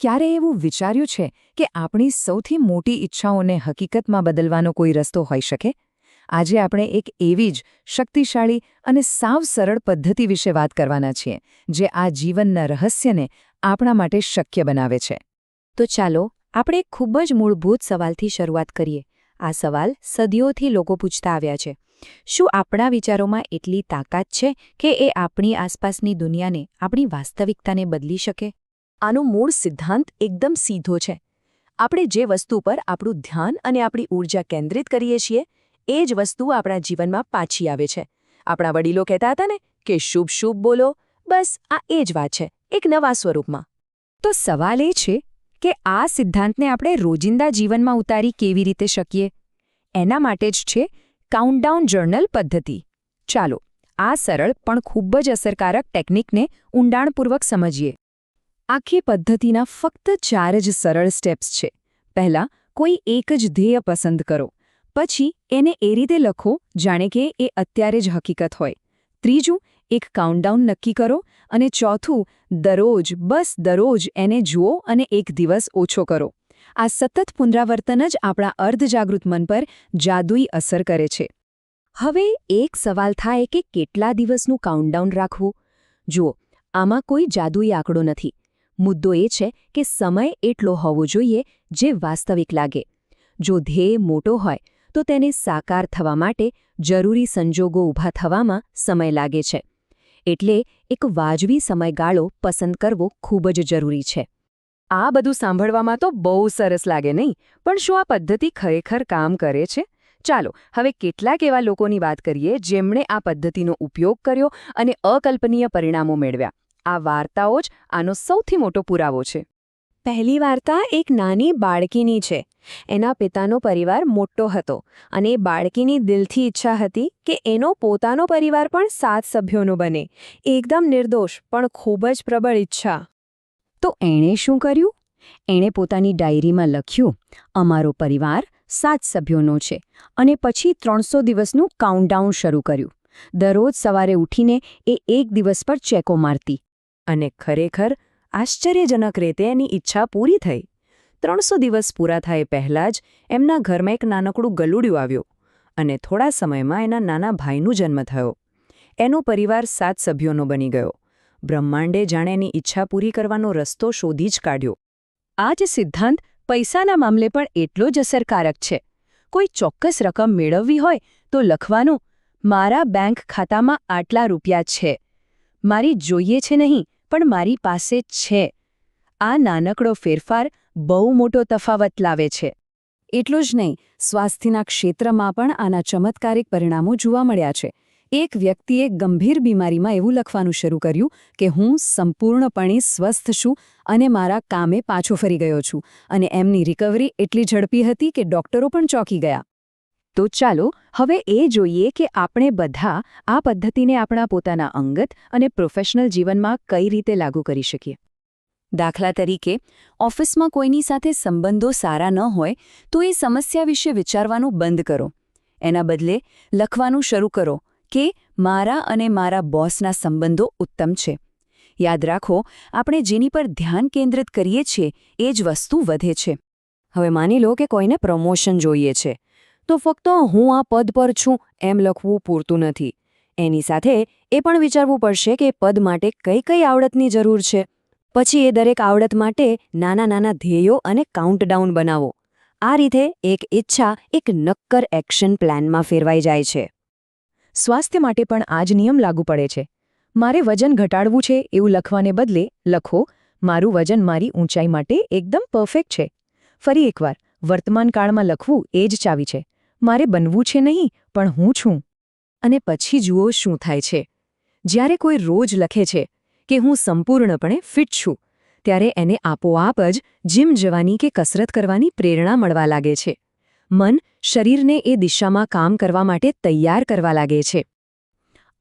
ક્યારે એવું વિચાર્યું છે કે આપણી સૌથી મોટી ઈચ્છાઓને હકીકતમાં બદલવાનો કોઈ રસ્તો હોઈ શકે? આજે આપણે એક એવી જ શક્તિશાળી અને સાવ સરળ પદ્ધતિ વિશે વાત કરવાના છીએ જે આ જીવનના રહસ્યને આપણા માટે શક્ય બનાવે છે. તો ચાલો આપણે એક ખૂબ જ મૂળભૂત સવાલથી શરૂઆત કરીએ. આ સવાલ સદીઓથી લોકો પૂછતા આવ્યા છે. શું આપણા વિચારોમાં એટલી તાકાત છે કે એ આપણી આસપાસની દુનિયાને, આપણી વાસ્તવિકતાને બદલી શકે? આનો મૂળ સિદ્ધાંત એકદમ સીધો છે. આપણે જે વસ્તુ પર આપણું ધ્યાન અને આપણી ઊર્જા કેન્દ્રિત કરીએ છીએ એ જ વસ્તુ આપણા જીવનમાં પાછી આવે છે. આપણા વડીલો કહેતા હતા ને કે શુભ શુભ બોલો, બસ આ એ જ વાત છે, એક નવા સ્વરૂપમાં. તો સવાલ એ છે કે આ સિદ્ધાંતને આપણે રોજિંદા જીવનમાં ઉતારી કેવી રીતે શકીએ? એના માટે જ છે કાઉન્ટડાઉન જર્નલ પદ્ધતિ. ચાલો આ સરળ પણ ખૂબ જ અસરકારક ટેકનિકને ઊંડાણપૂર્વક સમજીએ. આખી પદ્ધતિના ફક્ત 4 જ સરળ સ્ટેપ્સ છે. પહેલાં, કોઈ એક જ ધ્યેય પસંદ કરો. પછી એને એ રીતે લખો જાણે કે એ અત્યારે જ હકીકત હોય. ત્રીજું, એક કાઉન્ટડાઉન નક્કી કરો. અને ચોથું, દરરોજ, બસ દરરોજ એને જુઓ અને એક દિવસ ઓછો કરો. આ સતત પુનરાવર્તન જ આપણા અર્ધજાગૃત મન પર જાદુઈ અસર કરે છે. હવે એક સવાલ થાય કે કેટલા દિવસનું કાઉન્ટડાઉન રાખવું? જુઓ, આમાં કોઈ જાદુઈ આંકડો નથી. મુદ્દો એ છે કે સમય એટલો હોવો જોઈએ જે વાસ્તવિક લાગે. જો ધ્યેય મોટો હોય તો તેને સાકાર થવા માટે જરૂરી સંજોગો ઊભા થવામાં સમય લાગે છે. એટલે એક વાજબી સમયગાળો પસંદ કરવો ખૂબ જ જરૂરી છે. આ બધું સાંભળવામાં તો બહુ સરસ લાગે નહીં, પણ શું આ પદ્ધતિ ખરેખર કામ કરે છે? ચાલો હવે કેટલાક એવા લોકોની વાત કરીએ જેમણે આ પદ્ધતિનો ઉપયોગ કર્યો અને અકલ્પનીય પરિણામો મેળવ્યા. આ વાર્તાઓ જ આનો સૌથી મોટો પુરાવો છે. પહેલી વાર્તા એક નાની બાળકીની છે. એના પિતાનો પરિવાર મોટો હતો અને બાળકીની દિલથી ઈચ્છા હતી કે એનો પોતાનો પરિવાર પણ 7 સભ્યોનો બને. એકદમ નિર્દોષ પણ ખૂબ જ પ્રબળ ઈચ્છા. તો એણે શું કર્યું? એણે પોતાની ડાયરીમાં લખ્યું, અમારો પરિવાર 7 સભ્યોનો છે, અને પછી 300 દિવસનું કાઉન્ટડાઉન શરૂ કર્યું. દરરોજ સવારે ઉઠીને એ એક દિવસ પર ચેકો મારતી. અને ખરેખર આશ્ચર્યજનક રીતે એની ઈચ્છા પૂરી થઈ. 300 દિવસ પૂરા થાય પહેલાં જ એમના ઘરમાં એક નાનકડું ગલુડિયું આવ્યું અને થોડા સમયમાં એના નાના ભાઈનો જન્મ થયો. એનો પરિવાર 7 સભ્યોનો બની ગયો. બ્રહ્માંડે જાણે એની ઈચ્છા પૂરી કરવાનો રસ્તો શોધી જ કાઢ્યો. આ જ સિદ્ધાંત પૈસાના મામલે પણ એટલો જ અસરકારક છે. કોઈ ચોક્કસ રકમ મેળવવી હોય તો લખવાનું, મારા બેંક ખાતામાં આટલા રૂપિયા છે. મારી જોઈએ છે નહીં, પણ મારી પાસે છે. આ નાનકડો ફેરફાર બહુ મોટો તફાવત લાવે છે. એટલું જ નહીં, સ્વાસ્થ્યના ક્ષેત્રમાં પણ આના ચમત્કારિક પરિણામો જોવા મળ્યા છે. એક વ્યક્તિએ ગંભીર બીમારીમાં એવું લખવાનું શરૂ કર્યું કે હું સંપૂર્ણપણે સ્વસ્થ છું અને મારા કામે પાછો ફરી ગયો છું, અને એમની રિકવરી એટલી ઝડપી હતી કે ડોક્ટરો પણ ચોંકી ગયા. તો ચાલો હવે એ જોઈએ કે આપણે બધા આ પદ્ધતિને આપણા પોતાના અંગત અને પ્રોફેશનલ જીવનમાં કઈ રીતે લાગુ કરી શકીએ. દાખલા તરીકે, ઓફિસમાં કોઈની સાથે સંબંધો સારા ન હોય તો એ સમસ્યા વિશે વિચારવાનું બંધ કરો. એના બદલે લખવાનું શરૂ કરો કે મારા અને મારા બોસના સંબંધો ઉત્તમ છે. યાદ રાખો, આપણે જેની પર ધ્યાન કેન્દ્રિત કરીએ છીએ એ જ વસ્તુ વધે છે. હવે માની લો કે કોઈને પ્રમોશન જોઈએ છે, તો ફક્ત હું આ પદ પર છું એમ લખવું પૂરતું નથી. એની સાથે એ પણ વિચારવું પડશે કે પદ માટે કઈ કઈ આવડતની જરૂર છે. પછી એ દરેક આવડત માટે નાના નાના ધ્યેયો અને કાઉન્ટડાઉન બનાવો. આ રીતે એક ઈચ્છા એક નક્કર એક્શન પ્લાનમાં ફેરવાઈ જાય છે. સ્વાસ્થ્ય માટે પણ આ જ નિયમ લાગુ પડે છે. મારે વજન ઘટાડવું છે એવું લખવાને બદલે લખો, મારું વજન મારી ઊંચાઈ માટે એકદમ પરફેક્ટ છે. ફરી એકવાર, વર્તમાન કાળમાં લખવું એ જ ચાવી છે. મારે બનવું છે નહીં, પણ હું છું. અને પછી જુઓ શું થાય છે. જ્યારે કોઈ રોજ લખે છે કે હું સંપૂર્ણપણે ફિટ છું, ત્યારે એને આપોઆપ જ જીમ જવાની કે કસરત કરવાની પ્રેરણા મળવા લાગે છે. મન શરીરને એ દિશામાં કામ કરવા માટે તૈયાર કરવા લાગે છે.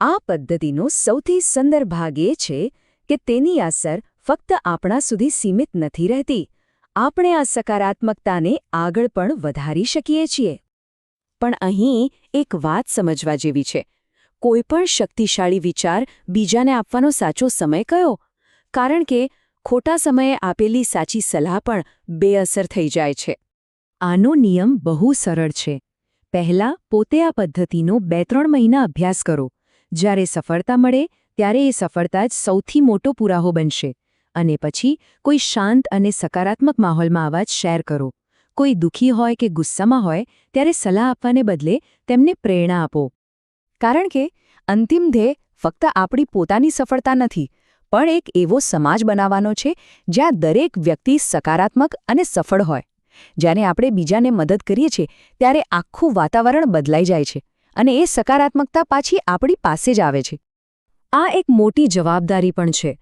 આ પદ્ધતિનો સૌથી સુંદર ભાગ એ છે કે તેની અસર ફક્ત આપણા સુધી સીમિત નથી રહેતી. આપણે આ સકારાત્મકતાને આગળ પણ વધારી શકીએ છીએ. પણ અહીં એક વાત સમજવા જેવી છે. કોઈપણ શક્તિશાળી વિચાર બીજાને આપવાનો સાચો સમય કયો? કારણ કે ખોટા સમયે આપેલી સાચી સલાહ પણ બેઅસર થઈ જાય છે. આનો નિયમ બહુ સરળ છે. પહેલાં પોતે આ પદ્ધતિનો 2-3 મહિના અભ્યાસ કરો. જ્યારે સફળતા મળે ત્યારે એ સફળતા જ સૌથી મોટો પુરાવો બનશે. અને પછી કોઈ શાંત અને સકારાત્મક માહોલમાં આ વાત શેર કરો. કોઈ દુઃખી હોય કે ગુસ્સામાં હોય ત્યારે સલાહ આપવાને બદલે તેમને પ્રેરણા આપો. કારણ કે અંતિમ ધ્યેય ફક્ત આપણી પોતાની સફળતા નથી, પણ એક એવો સમાજ બનાવવાનો છે જ્યાં દરેક વ્યક્તિ સકારાત્મક અને સફળ હોય. જ્યારે આપણે બીજાને મદદ કરીએ છીએ ત્યારે આખું વાતાવરણ બદલાઈ જાય છે અને એ સકારાત્મકતા પાછી આપણી પાસે જ આવે છે. આ એક મોટી જવાબદારી પણ છે.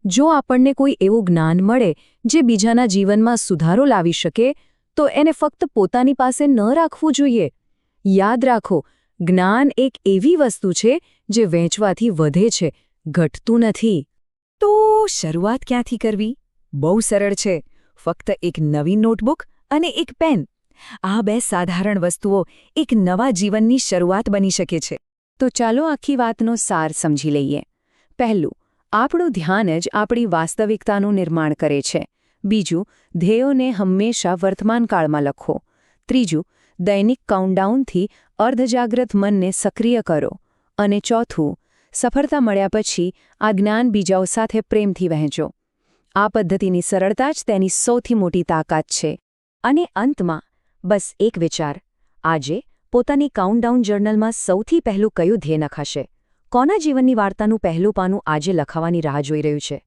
જો આપણને કોઈ એવું જ્ઞાન મળે જે બીજાના જીવનમાં સુધારો લાવી શકે, તો એને ફક્ત પોતાની પાસે ન રાખવું જોઈએ. યાદ રાખો, જ્ઞાન એક એવી વસ્તુ છે જે વહેંચવાથી વધે છે, ઘટતું નથી. તો શરૂઆત ક્યાંથી કરવી? બહુ સરળ છે. ફક્ત એક નવી નોટબુક અને એક પેન. આ 2 સાધારણ વસ્તુઓ એક નવા જીવનની શરૂઆત બની શકે છે. તો ચાલો આખી વાતનો સાર સમજી લઈએ. પહેલું, આપણું ધ્યાન જ આપણી વાસ્તવિકતાનું નિર્માણ કરે છે. બીજું, ધ્યેયોને હંમેશા વર્તમાનકાળમાં લખો. ત્રીજું, દૈનિક કાઉન્ટડાઉનથી અર્ધજાગ્રત મનને સક્રિય કરો. અને ચોથું, સફળતા મળ્યા પછી આ જ્ઞાન બીજાઓ સાથે પ્રેમથી વહેંચો. આ પદ્ધતિની સરળતા જ તેની સૌથી મોટી તાકાત છે. અને અંતમાં બસ એક વિચાર. આજે પોતાની કાઉન્ટડાઉન જર્નલમાં સૌથી પહેલું કયું ધ્યેય નખાશે? કોના જીવનની વાર્તાનું પહેલું પાનું આજે લખાવાની રાહ જોઈ રહ્યું છે?